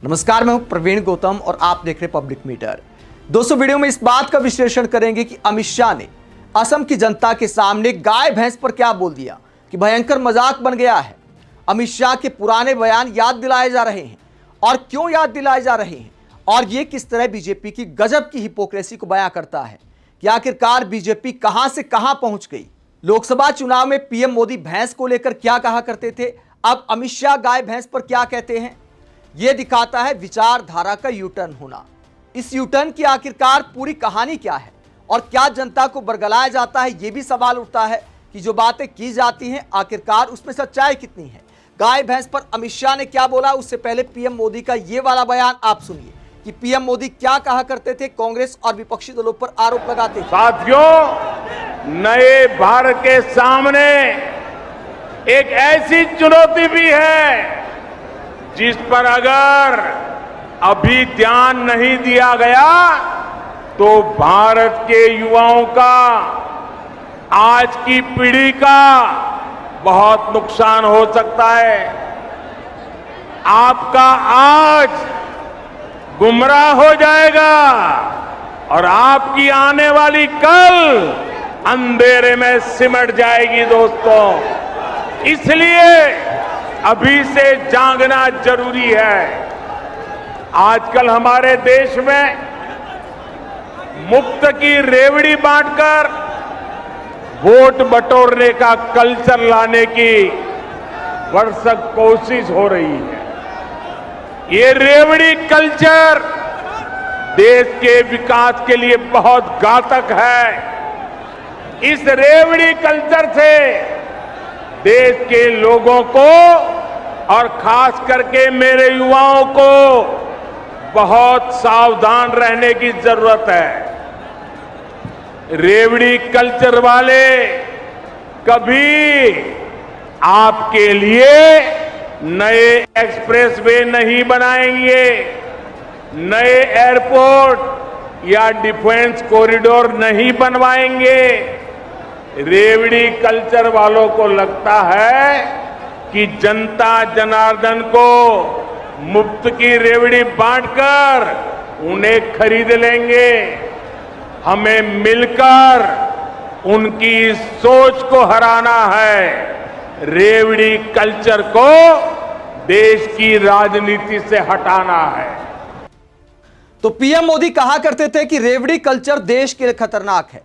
नमस्कार, मैं हूं प्रवीण गौतम और आप देख रहे पब्लिक मीटर। दोस्तों, वीडियो में इस बात का विश्लेषण करेंगे कि अमित शाह ने असम की जनता के सामने गाय भैंस पर क्या बोल दिया कि भयंकर मजाक बन गया है। अमित शाह के पुराने बयान याद दिलाए जा रहे हैं और क्यों याद दिलाए जा रहे हैं, और ये किस तरह बीजेपी की गजब की हिपोक्रेसी को बयां करता है कि आखिरकार बीजेपी कहां से कहां पहुंच गई। लोकसभा चुनाव में पीएम मोदी भैंस को लेकर क्या कहा करते थे, अब अमित शाह गाय भैंस पर क्या कहते हैं। यह दिखाता है विचारधारा का यूटर्न होना। इस यूटर्न की आखिरकार पूरी कहानी क्या है और क्या जनता को बरगलाया जाता है, यह भी सवाल उठता है कि जो बातें की जाती हैं आखिरकार उसमें सच्चाई कितनी है। गाय भैंस पर अमित शाह ने क्या बोला, उससे पहले पीएम मोदी का यह वाला बयान आप सुनिए कि पीएम मोदी क्या कहा करते थे, कांग्रेस और विपक्षी दलों पर आरोप लगाते थे। साथियों, नए भारत के सामने एक ऐसी चुनौती भी है जिस पर अगर अभी ध्यान नहीं दिया गया तो भारत के युवाओं का, आज की पीढ़ी का बहुत नुकसान हो सकता है। आपका आज गुमराह हो जाएगा और आपकी आने वाली कल अंधेरे में सिमट जाएगी। दोस्तों, इसलिए अभी से जागना जरूरी है। आजकल हमारे देश में मुफ्त की रेवड़ी बांटकर वोट बटोरने का कल्चर लाने की भरसक कोशिश हो रही है। ये रेवड़ी कल्चर देश के विकास के लिए बहुत घातक है। इस रेवड़ी कल्चर से देश के लोगों को और खास करके मेरे युवाओं को बहुत सावधान रहने की जरूरत है। रेवड़ी कल्चर वाले कभी आपके लिए नए एक्सप्रेसवे नहीं बनाएंगे, नए एयरपोर्ट या डिफेंस कॉरिडोर नहीं बनवाएंगे। रेवड़ी कल्चर वालों को लगता है कि जनता जनार्दन को मुफ्त की रेवड़ी बांटकर उन्हें खरीद लेंगे। हमें मिलकर उनकी सोच को हराना है। रेवड़ी कल्चर को देश की राजनीति से हटाना है। तो पीएम मोदी कहा करते थे कि रेवड़ी कल्चर देश के लिए खतरनाक है।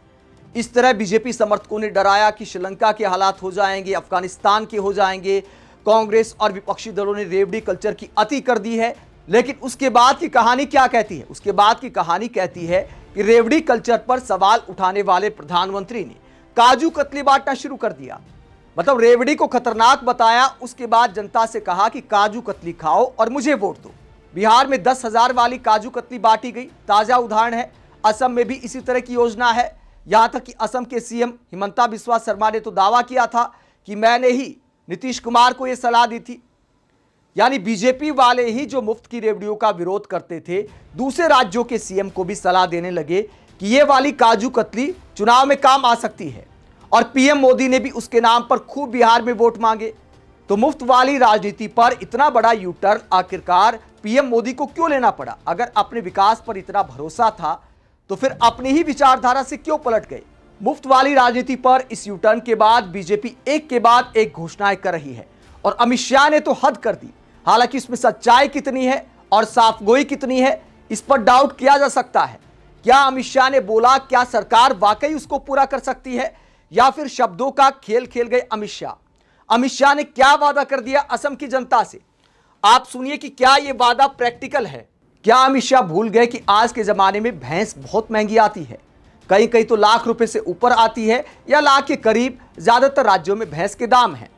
इस तरह बीजेपी समर्थकों ने डराया कि श्रीलंका के हालात हो जाएंगे, अफगानिस्तान के हो जाएंगे। कांग्रेस और विपक्षी दलों ने रेवड़ी कल्चर की अति कर दी है। लेकिन उसके बाद की कहानी क्या कहती है? उसके बाद की कहानी कहती है कि रेवड़ी कल्चर पर सवाल उठाने वाले प्रधानमंत्री ने काजू कतली बांटना शुरू कर दिया। मतलब रेवड़ी को खतरनाक बताया, उसके बाद जनता से कहा कि काजू कतली खाओ और मुझे वोट दो। बिहार में 10,000 वाली काजू कतली बांटी गई, ताजा उदाहरण है। असम में भी इसी तरह की योजना है। यहां तक कि असम के सीएम हिमंता बिस्वा शर्मा ने तो दावा किया था कि मैंने ही नीतीश कुमार को यह सलाह दी थी। यानी बीजेपी वाले ही जो मुफ्त की रेवड़ियों का विरोध करते थे, दूसरे राज्यों के सीएम को भी सलाह देने लगे कि यह वाली काजू कतली चुनाव में काम आ सकती है। और पीएम मोदी ने भी उसके नाम पर खूब बिहार में वोट मांगे। तो मुफ्त वाली राजनीति पर इतना बड़ा यू टर्न आखिरकार पीएम मोदी को क्यों लेना पड़ा? अगर अपने विकास पर इतना भरोसा था तो फिर अपनी ही विचारधारा से क्यों पलट गए? मुफ्त वाली राजनीति पर इस यूटर्न के बाद बीजेपी एक के बाद एक घोषणाएं कर रही है और अमित शाह ने तो हद कर दी। हालांकि इसमें सच्चाई कितनी है और साफगोई कितनी है, इस पर डाउट किया जा सकता है। क्या अमित शाह ने बोला, क्या सरकार वाकई उसको पूरा कर सकती है, या फिर शब्दों का खेल खेल गए अमित शाह? अमित शाह ने क्या वादा कर दिया असम की जनता से? आप सुनिए कि क्या यह वादा प्रैक्टिकल है। क्या अमित शाह भूल गए कि आज के जमाने में भैंस बहुत महंगी आती है? कहीं कहीं तो लाख रुपए से ऊपर आती है या लाख के करीब। ज्यादातर राज्यों में भैंस के दाम हैं।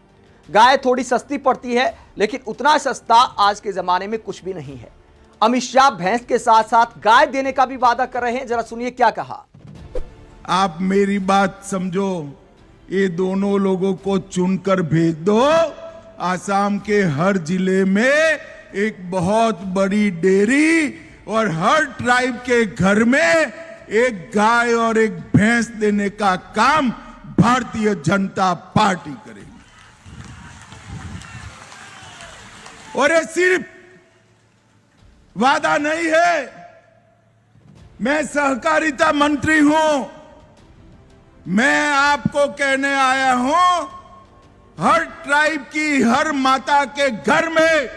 गाय थोड़ी सस्ती पड़ती है, लेकिन उतना सस्ता आज के जमाने में कुछ भी नहीं है। अमित शाह भैंस के साथ साथ गाय देने का भी वादा कर रहे हैं। जरा सुनिए क्या कहा। आप मेरी बात समझो, ये दोनों लोगों को चुनकर भेज दो। आसाम के हर जिले में एक बहुत बड़ी डेयरी और हर ट्राइब के घर में एक गाय और एक भैंस देने का काम भारतीय जनता पार्टी करेगी। और ये सिर्फ वादा नहीं है। मैं सहकारिता मंत्री हूं। मैं आपको कहने आया हूं, हर ट्राइब की हर माता के घर में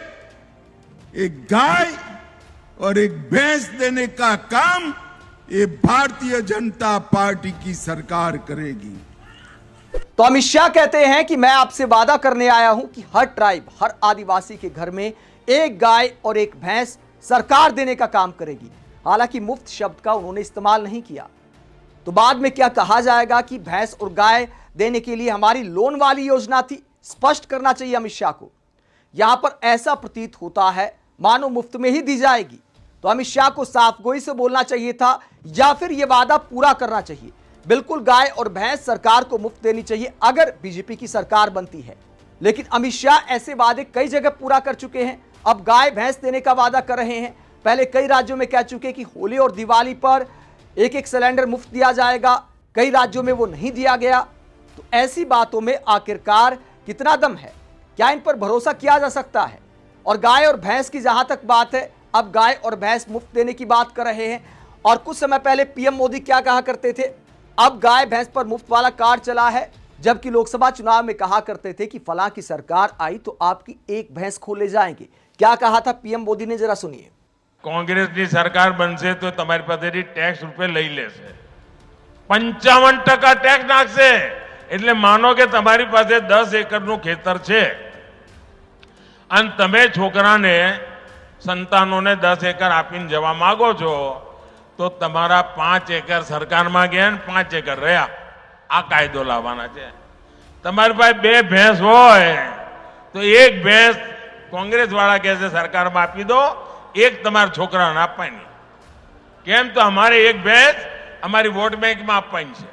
एक गाय और एक भैंस देने का काम ये भारतीय जनता पार्टी की सरकार करेगी। तो अमित शाह कहते हैं कि मैं आपसे वादा करने आया हूं कि हर ट्राइब, हर आदिवासी के घर में एक गाय और एक भैंस सरकार देने का काम करेगी। हालांकि मुफ्त शब्द का उन्होंने इस्तेमाल नहीं किया। तो बाद में क्या कहा जाएगा कि भैंस और गाय देने के लिए हमारी लोन वाली योजना थी, स्पष्ट करना चाहिए अमित शाह को। यहां पर ऐसा प्रतीत होता है मानो मुफ्त में ही दी जाएगी। तो अमित शाह को साफ गोई से बोलना चाहिए था या फिर यह वादा पूरा करना चाहिए। बिल्कुल गाय और भैंस सरकार को मुफ्त देनी चाहिए अगर बीजेपी की सरकार बनती है। लेकिन अमित शाह ऐसे वादे कई जगह पूरा कर चुके हैं। अब गाय भैंस देने का वादा कर रहे हैं। पहले कई राज्यों में कह चुके कि होली और दिवाली पर एक एक सिलेंडर मुफ्त दिया जाएगा। कई राज्यों में वो नहीं दिया गया। तो ऐसी बातों में आखिरकार कितना दम है? क्या इन पर भरोसा किया जा सकता है? और गाय और भैंस की जहां तक बात है, अब गाय और भैंस मुफ्त देने की बात कर रहे हैं। और कुछ समय पहले पीएम मोदी क्या कहा करते थे, अब गाय भैंस पर मुफ्त वाला कार्ड चला है, जबकि लोकसभा चुनाव में कहा करते थे कि फलां की सरकार आई तो आपकी एक भैंस खो ले जाएंगे। क्या कहा था पीएम मोदी ने, जरा सुनिए। कांग्रेस की सरकार बनसे तो તમારી પાસેથી ટેક્સ રૂપે લઈ લેશે 55% ટેક્સ નાખશે એટલે માનો કે તમારી પાસે 10 એકરનું ખેતર છે અને તમે છોકરાને સંતાનોને 10 એકર આપીને જવા માંગો છો તો તમારા 5 એકર સરકારમાં ગયા ને 5 એકર રહ્યા આ કાયદો લાવવાના છે। તમારી પાસે બે ભેંસ હોય તો એક ભેંસ कांग्रेस वाला कहते सरकार में आपी दो, एक તમારા છોકરાને આપવાની। કેમ તો हमारे एक भैंस हमारी वोट बैंक में આપવાની છે।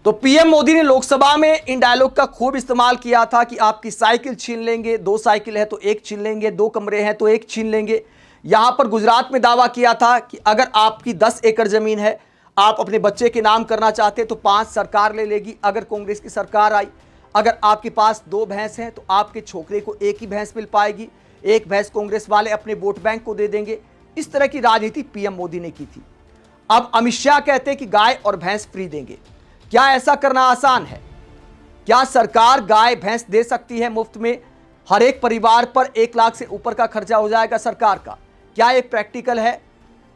तो पीएम मोदी ने लोकसभा में इन डायलॉग का खूब इस्तेमाल किया था कि आपकी साइकिल छीन लेंगे, 2 साइकिल है तो एक छीन लेंगे, 2 कमरे हैं तो एक छीन लेंगे। यहां पर गुजरात में दावा किया था कि अगर आपकी 10 एकड़ जमीन है, आप अपने बच्चे के नाम करना चाहते तो 5 सरकार ले लेगी अगर कांग्रेस की सरकार आई। अगर आपके पास 2 भैंस हैं तो आपके छोकरे को एक ही भैंस मिल पाएगी, एक भैंस कांग्रेस वाले अपने वोट बैंक को दे देंगे। इस तरह की राजनीति पीएम मोदी ने की थी। अब अमित शाह कहते हैं कि गाय और भैंस फ्री देंगे। क्या ऐसा करना आसान है? क्या सरकार गाय भैंस दे सकती है मुफ्त में? हर एक परिवार पर 1 लाख से ऊपर का खर्चा हो जाएगा सरकार का। क्या ये प्रैक्टिकल है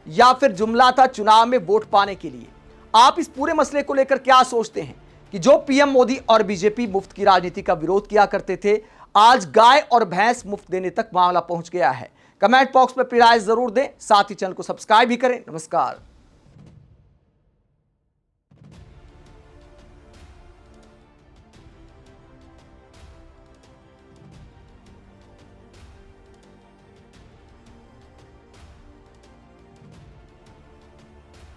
या फिर जुमला था चुनाव में वोट पाने के लिए? आप इस पूरे मसले को लेकर क्या सोचते हैं कि जो पीएम मोदी और बीजेपी मुफ्त की राजनीति का विरोध किया करते थे, आज गाय और भैंस मुफ्त देने तक मामला पहुंच गया है? कमेंट बॉक्स में अपनी राय जरूर दें, साथ ही चैनल को सब्सक्राइब भी करें। नमस्कार।